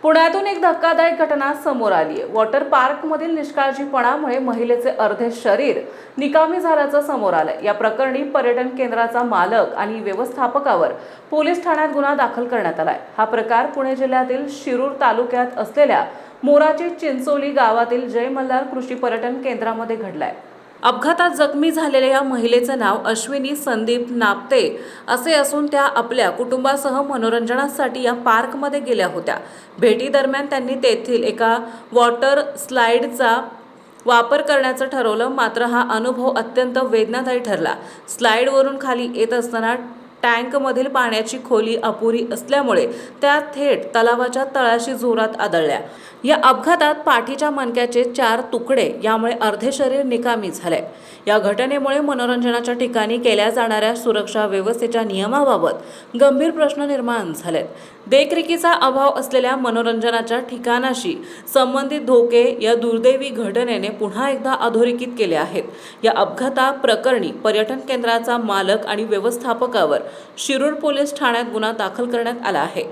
पुण्यातून एक धक्कादायक घटना समोर आली आहे। वॉटर पार्कमधील निष्काळजीपणामुळे महिलेचे अर्धे शरीर निकामी झाल्याचं समोर आलंय। या प्रकरणी पर्यटन केंद्राचा मालक आणि व्यवस्थापकावर पोलीस ठाण्यात गुन्हा दाखल करण्यात आलाय। हा प्रकार पुणे जिल्ह्यातील शिरूर तालुक्यात असलेल्या मोराची चिंचोली गावातील जय मल्हार कृषी पर्यटन केंद्रामध्ये घडलाय। अपघातात जखमी झालेल्या या महिलेचं नाव अश्विनी संदीप नापते असे असून त्या आपल्या कुटुंबासह मनोरंजनासाठी या पार्कमध्ये गेल्या होत्या। भेटी दरम्यान त्यांनी तेथील एका वॉटर स्लाइडचा वापर करण्याचं ठरवलं, मात्र हा अनुभव अत्यंत वेदनादायी ठरला। स्लाइडवरून खाली येत असताना टँकमधील पाण्याची खोली अपुरी असल्यामुळे त्या थेट तलावाच्या तळाशी जोरात आदळल्या। या अपघातात पाठीच्या मणक्याचे 4 तुकडे, यामुळे अर्धे शरीर निकामी झाले। या घटनेमुळे मनोरंजनाच्या ठिकाणी केल्या जाणाऱ्या सुरक्षा व्यवस्थेच्या नियमाबाबत गंभीर प्रश्न निर्माण झालेत। देखरेखीचा अभाव असलेल्या मनोरंजनाच्या ठिकाणाशी संबंधित धोके या दुर्दैवी घटनेने पुन्हा एकदा अधोरेखित केले आहेत। या अपघाताप्रकरणी पर्यटन केंद्राचा मालक आणि व्यवस्थापकावर शिरूर पोलीस ठाण्यात गुन्हा दाखल करण्यात आला आहे।